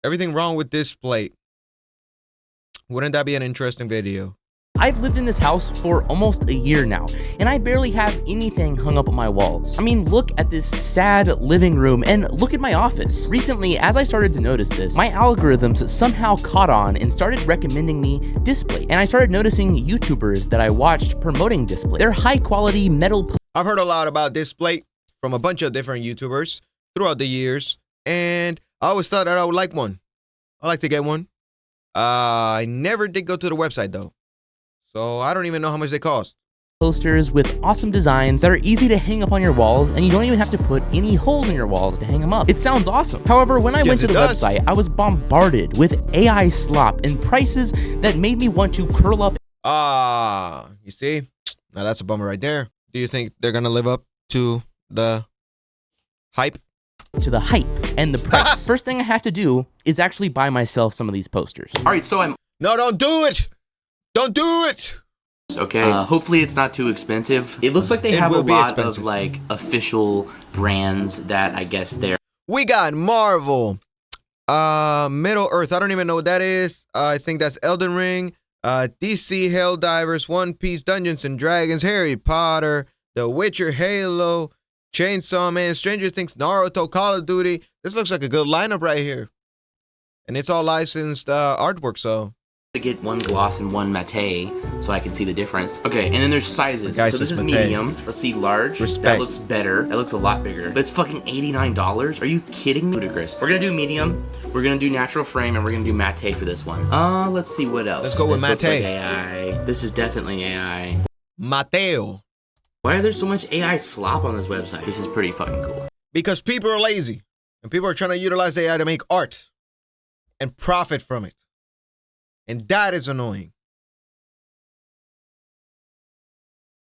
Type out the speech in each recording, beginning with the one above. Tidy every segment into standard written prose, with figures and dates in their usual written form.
Everything wrong with Displate. Wouldn't that be an interesting video? I've lived in this house for almost a year now, and I barely have anything hung up on my walls. I mean, look at this sad living room, and look at my office. Recently, as I started to notice this, my algorithms somehow caught on and started recommending me Displate, and I started noticing YouTubers that I watched promoting Displate. They're high-quality metal. I've heard a lot about Displate from a bunch of different YouTubers throughout the years, and I always thought that I would like one. I'd like to get one. I never did go to the website, though. So I don't even know how much they cost. Posters with awesome designs that are easy to hang up on your walls, and you don't even have to put any holes in your walls to hang them up. It sounds awesome. However, when I went to the website, I was bombarded with AI slop and prices that made me want to curl up. You see? Now that's a bummer right there. Do you think they're gonna live up to the hype? To the hype and the price. First thing I have to do is actually buy myself some of these posters. All right, so No, don't do it! Don't do it! Okay. Hopefully it's not too expensive. It looks like they have a lot of like official brands that I guess they're. We got Marvel, Middle Earth. I don't even know what that is. I think that's Elden Ring. DC, Helldivers, One Piece, Dungeons and Dragons, Harry Potter, The Witcher, Halo, Chainsaw Man, Stranger Things, Naruto, Call of Duty. This looks like a good lineup right here, and it's all licensed artwork. So. To get one gloss and one matte so I can see the difference. Okay, and then there's sizes. So this is medium. Let's see, large. Respect. That looks better. That looks a lot bigger. But it's fucking $89. Are you kidding me? Ludicrous. We're gonna do medium. We're gonna do natural frame, and we're gonna do matte for this one. Let's see what else. Let's go with matte. Like AI. This is definitely AI. Mateo. Why are there so much AI slop on this website? This is pretty fucking cool. Because people are lazy, and people are trying to utilize AI to make art and profit from it. And that is annoying.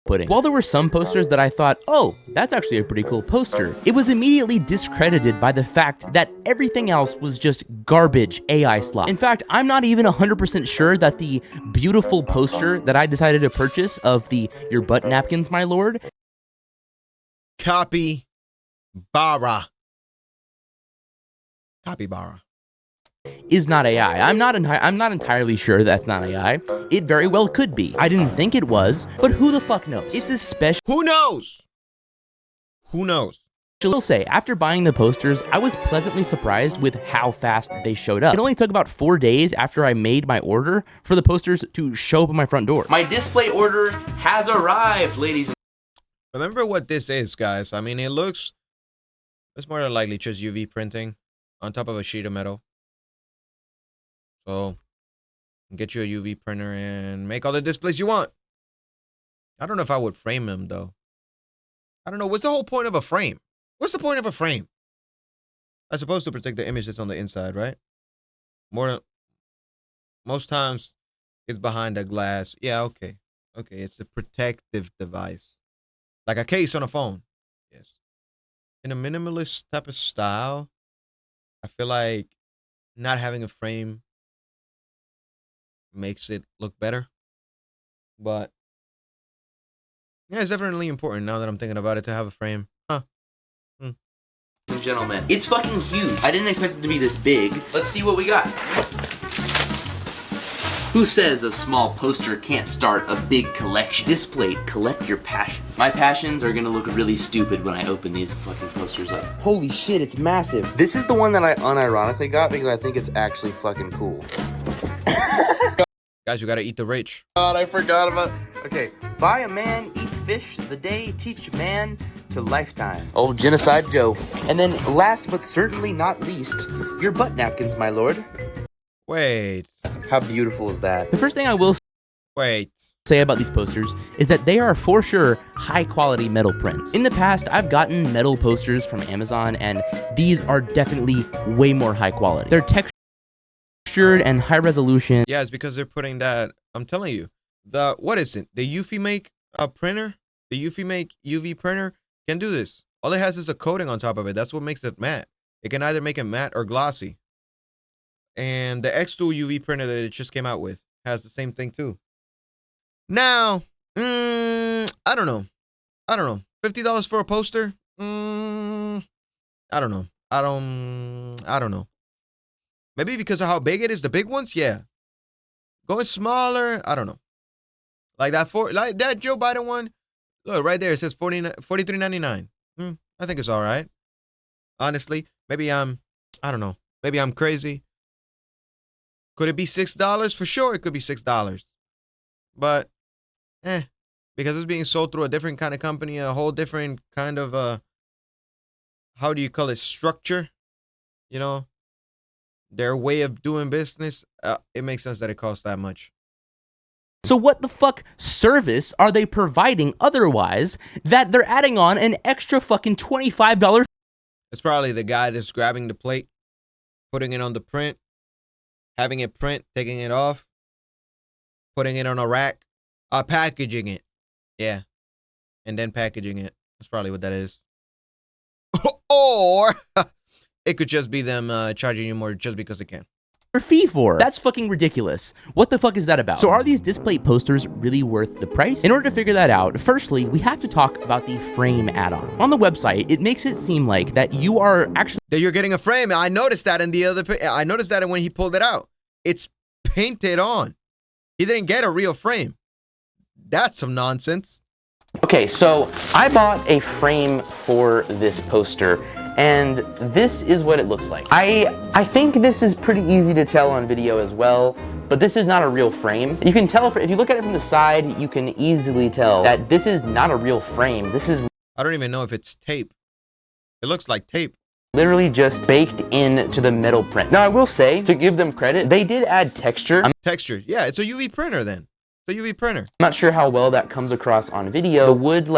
While there were some posters that I thought, oh, that's actually a pretty cool poster, it was immediately discredited by the fact that everything else was just garbage AI slop. In fact, I'm not even 100% sure that the beautiful poster that I decided to purchase of the "Your Butt Napkins, My Lord" Capybara. is not AI. I'm not entirely sure that's not AI. It very well could be. I didn't think it was, but who the fuck knows? It's a special. Who knows? Who knows? I will say, after buying the posters, I was pleasantly surprised with how fast they showed up. It only took about 4 days after I made my order for the posters to show up at my front door. My display order has arrived, ladies. Remember what this is, guys. I mean, it's more than likely just UV printing on top of a sheet of metal. So, get you a UV printer and make all the displays you want. I don't know if I would frame them, though. I don't know. What's the whole point of a frame? What's the point of a frame? That's supposed to protect the image that's on the inside, right? Most times, it's behind a glass. Yeah, okay. Okay, it's a protective device. Like a case on a phone. Yes. In a minimalist type of style, I feel like not having a frame makes it look better. But yeah, it's definitely important now that I'm thinking about it to have a frame. Huh. Gentlemen, it's fucking huge. I didn't expect it to be this big. Let's see what we got. Who says a small poster can't start a big collection? Displate, collect your passions. My passions are gonna look really stupid when I open these fucking posters up. Holy shit, it's massive. This is the one that I unironically got because I think it's actually fucking cool. Guys, you gotta eat the rich. God, I forgot about. Okay, buy a man, eat fish, the day teach man to lifetime. Old Genocide Joe. And then last but certainly not least, your butt napkins, my lord. Wait. How beautiful is that? The first thing I will Wait. say about these posters is that they are for sure high quality metal prints. In the past, I've gotten metal posters from Amazon, and these are definitely way more high quality. They're textured and high resolution. Yeah, it's because they're putting that. I'm telling you, what is it? The UV Make printer, the UV Make UV printer can do this. All it has is a coating on top of it. That's what makes it matte. It can either make it matte or glossy. And the X2 UV printer that it just came out with has the same thing too. Now, I don't know. $50 for a poster? I don't know. I don't know. Maybe because of how big it is, the big ones, yeah. Going smaller, I don't know. Like that Joe Biden one. Look, right there, it says $43.99. I think it's all right. Honestly, maybe I don't know. Maybe I'm crazy. Could it be $6? For sure, it could be $6. But, because it's being sold through a different kind of company, a whole different kind of, how do you call it, structure? You know, their way of doing business. It makes sense that it costs that much. So what the fuck service are they providing otherwise that they're adding on an extra fucking $25? It's probably the guy that's grabbing the plate, putting it on the print, having it print, taking it off, putting it on a rack, packaging it. Yeah. And then packaging it. That's probably what that is. Or it could just be them charging you more just because they can. Fee for. That's fucking ridiculous. What the fuck is that about? So are these Displate posters really worth the price? In order to figure that out, firstly, we have to talk about the frame add-on. On the website, it makes it seem like that you are actually that you're getting a frame. I noticed that in the other. I noticed that when he pulled it out. It's painted on. He didn't get a real frame. That's some nonsense. Okay, so I bought a frame for this poster, and this is what it looks like. I think this is pretty easy to tell on video as well, but this is not a real frame. You can tell if you look at it from the side, you can easily tell that this is not a real frame. This is I don't even know if it's tape. It looks like tape. Literally just baked into the metal print. Now I will say, to give them credit, they did add texture. Texture, yeah, it's a UV printer then. It's a UV printer. I'm not sure how well that comes across on video. The wood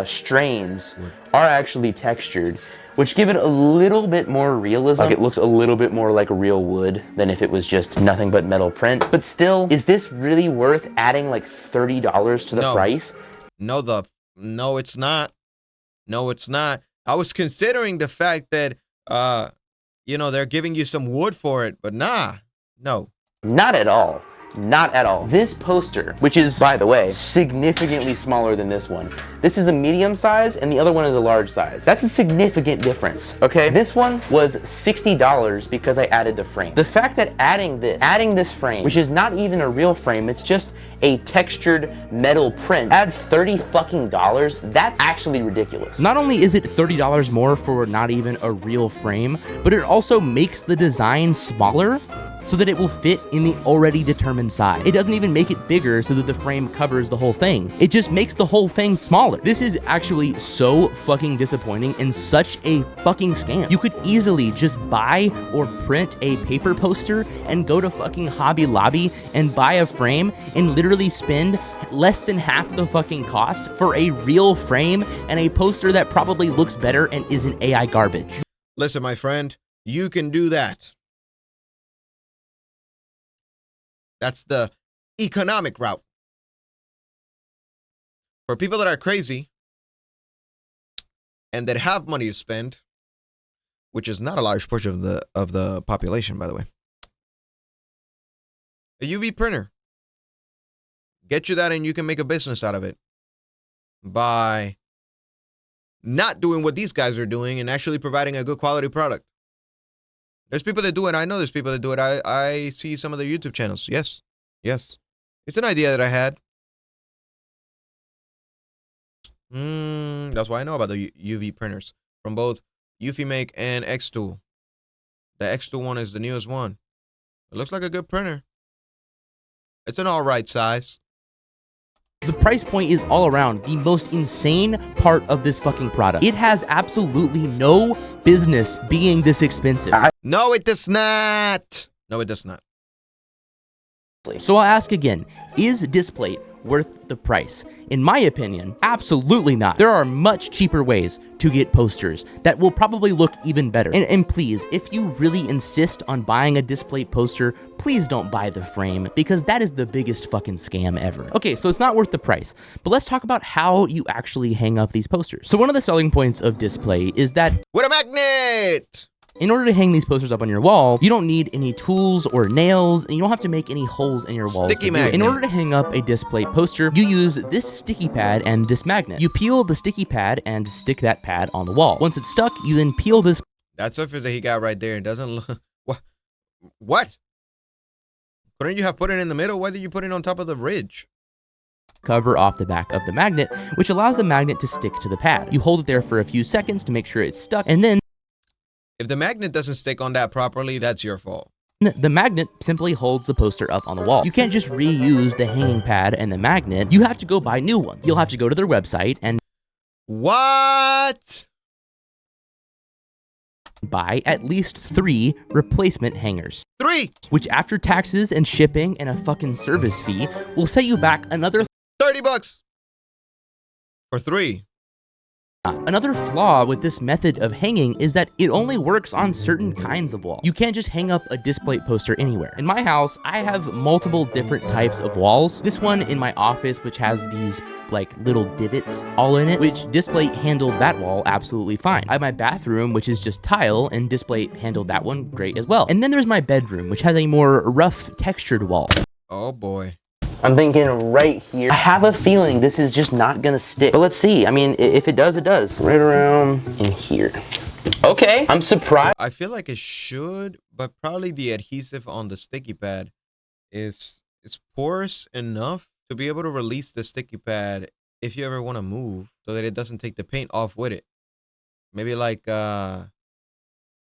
strains are actually textured, which give it a little bit more realism. Like it looks a little bit more like real wood than if it was just nothing but metal print. But still, is this really worth adding like $30 to the price? No, it's not. No, it's not. I was considering the fact that, they're giving you some wood for it, but no. Not at all. Not at all. This poster, which is, by the way, significantly smaller than this one. This is a medium size and the other one is a large size. That's a significant difference, okay? This one was $60 because I added the frame. The fact that adding this frame, which is not even a real frame, it's just a textured metal print, adds $30 fucking dollars. That's actually ridiculous. Not only is it $30 more for not even a real frame, but it also makes the design smaller so that it will fit in the already determined size. It doesn't even make it bigger so that the frame covers the whole thing. It just makes the whole thing smaller. This is actually so fucking disappointing and such a fucking scam. You could easily just buy or print a paper poster and go to fucking Hobby Lobby and buy a frame and literally spend less than half the fucking cost for a real frame and a poster that probably looks better and isn't AI garbage. Listen, my friend, you can do that. That's the economic route. For people that are crazy and that have money to spend, which is not a large portion of the population, by the way. A UV printer. Get you that and you can make a business out of it by not doing what these guys are doing and actually providing a good quality product. There's people that do it. I know there's people that do it. I see some of their YouTube channels. Yes. It's an idea that I had. That's why I know about the UV printers from both Eufy and X-Tool. The X-Tool one is the newest one. It looks like a good printer. It's an all right size. The price point is all around the most insane part of this fucking product. It has absolutely no business being this expensive. No, it does not. No, it does not. So I'll ask again, is Displate worth the price? In my opinion, absolutely not. There are much cheaper ways to get posters that will probably look even better. And please, if you really insist on buying a Displate poster, please don't buy the frame because that is the biggest fucking scam ever. Okay, so it's not worth the price, but let's talk about how you actually hang up these posters. So one of the selling points of Displate is that with a magnet! In order to hang these posters up on your wall, you don't need any tools or nails, and you don't have to make any holes in your walls. Sticky magnet. In order to hang up a Displate poster, you use this sticky pad and this magnet. You peel the sticky pad and stick that pad on the wall. Once it's stuck, you then peel this. That surface that he got right there, it doesn't look... What? Couldn't you have put it in the middle? Why did you put it on top of the ridge? Cover off the back of the magnet, which allows the magnet to stick to the pad. You hold it there for a few seconds to make sure it's stuck, and then If the magnet doesn't stick on that properly, that's your fault. the magnet simply holds the poster up on the wall. You can't just reuse the hanging pad and the magnet. You have to go buy new ones. You'll have to go to their website and What? buy at least 3 replacement hangers. 3. Which after taxes and shipping and a fucking service fee will set you back another $30 for 3. Another flaw with this method of hanging is that it only works on certain kinds of walls. You can't just hang up a Displate poster anywhere. In my house, I have multiple different types of walls. This one in my office, which has these like little divots all in it, which Displate handled that wall absolutely fine. I have my bathroom, which is just tile, and Displate handled that one great as well. And then there's my bedroom, which has a more rough textured wall. Oh boy. I'm thinking right here. I have a feeling this is just not gonna stick. But let's see. I mean, if it does, it does. Right around in here. Okay, I'm surprised. I feel like it should, but probably the adhesive on the sticky pad is porous enough to be able to release the sticky pad if you ever want to move, so that it doesn't take the paint off with it. Maybe like no,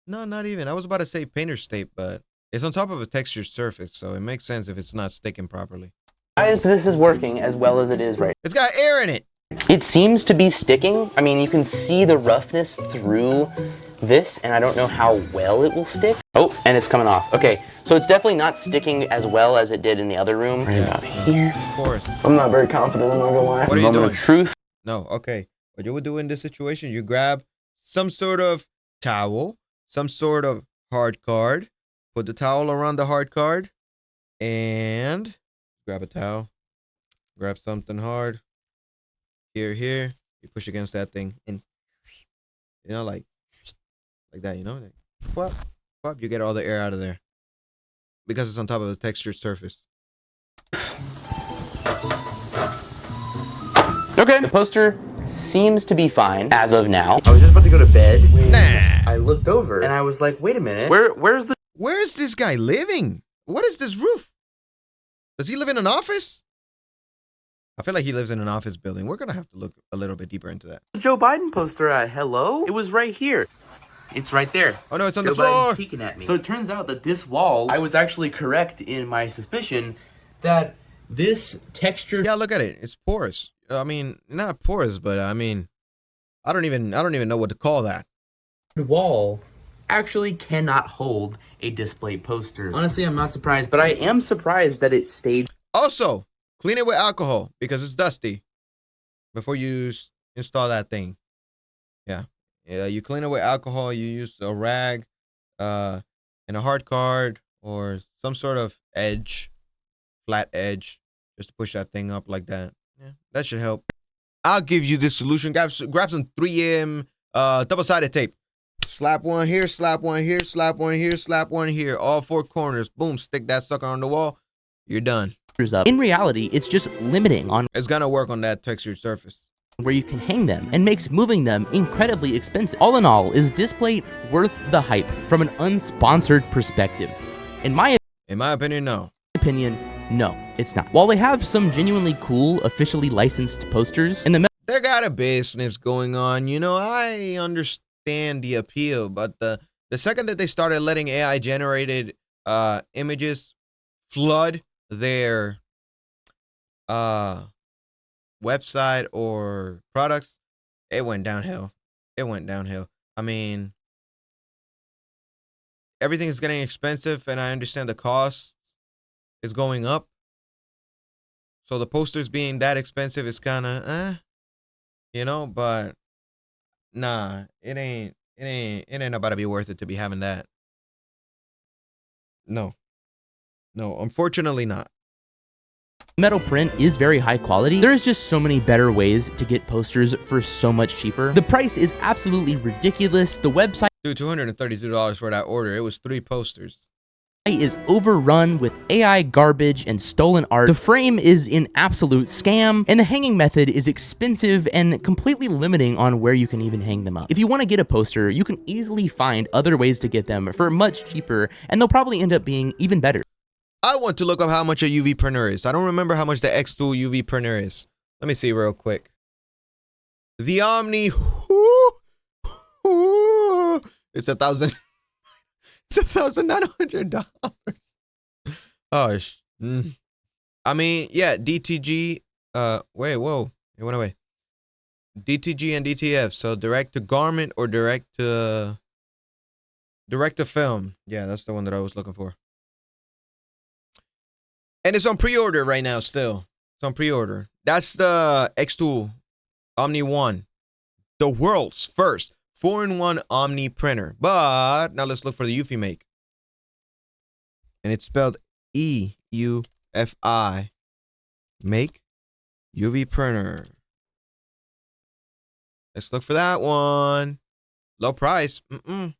not even. I was about to say painter's tape, but it's on top of a textured surface, so it makes sense if it's not sticking properly. This is working as well as it is right. It's got air in it. It seems to be sticking. I mean, you can see the roughness through this, and I don't know how well it will stick. Oh, and it's coming off. Okay, so it's definitely not sticking as well as it did in the other room. Right about here. Of course. I'm not very confident, I'm not gonna lie. What are you Moment doing? of truth. No, okay. What you would do in this situation, you grab some sort of towel, some sort of hard card, put the towel around the hard card, and grab a towel, grab something hard. Here, you push against that thing, and you know, like that, you know, like, flop, flop, you get all the air out of there because it's on top of a textured surface. Okay. The poster seems to be fine as of now. I was just about to go to bed when I looked over and I was like, wait a minute. Where's this guy living? What is this roof? Does he live in an office? I feel like he lives in an office building. We're gonna have to look a little bit deeper into that. Joe Biden poster at? Hello? It was right here. It's right there. Oh no, it's on Joe the floor. Biden's peeking at me. So it turns out that this wall, I was actually correct in my suspicion that this texture. Yeah, look at it. It's porous. I mean, not porous, but I mean, I don't even know what to call that. The wall actually cannot hold a Displate poster. Honestly, I'm not surprised, but I am surprised that it stayed. Also, clean it with alcohol because it's dusty before you install that thing. Yeah, you clean it with alcohol. You use a rag, and a hard card or some sort of edge, flat edge, just to push that thing up like that. Yeah, that should help. I'll give you this solution. Grab some 3M double-sided tape. Slap one here, slap one here, slap one here, slap one here. All 4 corners. Boom, stick that sucker on the wall. You're done. Up. In reality, it's just limiting on It's gonna work on that textured surface where you can hang them and makes moving them incredibly expensive. All in all, is Displate worth the hype from an unsponsored perspective? In my opinion, no. No, it's not. While they have some genuinely cool, officially licensed posters, in the they got a business going on. You know, I understand the appeal, but the second that they started letting AI generated images flood their website or products, it went downhill. I mean, everything is getting expensive, and I understand the cost is going up. So the posters being that expensive is kind of you know, but nah, it ain't about to be worth it to be having that. No, unfortunately not. Metal print is very high quality. There's just so many better ways to get posters for so much cheaper. The price is absolutely ridiculous. The website Dude, $232 for that order. It was 3 posters. is overrun with AI garbage and stolen art. The frame is an absolute scam, and the hanging method is expensive and completely limiting on where you can even hang them up. If you want to get a poster, you can easily find other ways to get them for much cheaper, and they'll probably end up being even better. I want to look up how much a UV printer is. I don't remember how much the X-Tool UV printer is. Let me see real quick. The Omni, it's $1,000. It's $1,900. Oh, I mean, yeah, DTG. Wait, whoa, it went away. DTG and DTF. So direct to garment or direct to film. Yeah, that's the one that I was looking for. And it's on pre-order right now. Still, it's on pre-order. That's the X-Tool Omni 1, the world's first 4-in-1 Omni printer. But now let's look for the Eufy make. And it's spelled EUFI. Make UV printer. Let's look for that one. Low price. Print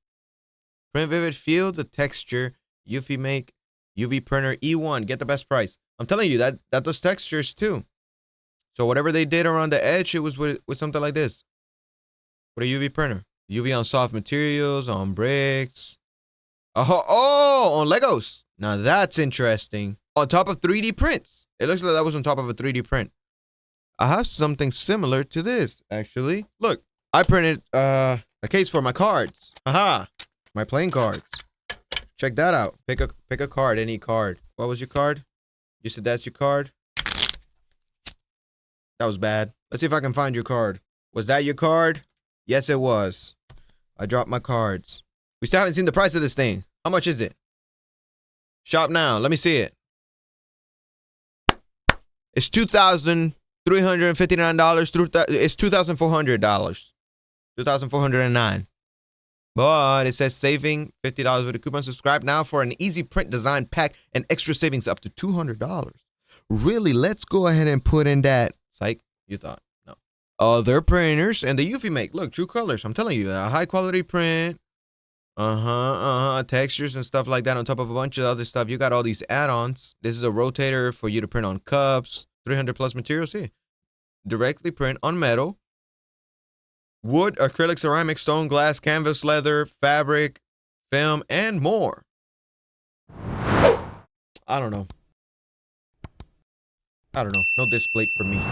vivid feel, the texture. Eufy make UV printer E1. Get the best price. I'm telling you that does textures too. So whatever they did around the edge, it was with something like this. With a UV printer. UV on soft materials, on bricks. Oh, on Legos. Now that's interesting. On top of 3D prints. It looks like that was on top of a 3D print. I have something similar to this, actually. Look, I printed a case for my cards. Aha, my playing cards. Check that out. Pick a card, any card. What was your card? You said that's your card? That was bad. Let's see if I can find your card. Was that your card? Yes, it was. I dropped my cards. We still haven't seen the price of this thing. How much is it? Shop now. Let me see it. It's $2,359. It's $2,400. $2,409. But it says saving $50 with a coupon. Subscribe now for an easy print design pack and extra savings up to $200. Really, let's go ahead and put in that. Psych, you thought. No. Other printers and the Eufy make. Look, true colors. I'm telling you, a high quality print. Textures and stuff like that on top of a bunch of other stuff. You got all these add-ons. This is a rotator for you to print on cups. 300 plus materials here. Directly print on metal. Wood, acrylic, ceramic, stone, glass, canvas, leather, fabric, film, and more. I don't know. No Displate for me.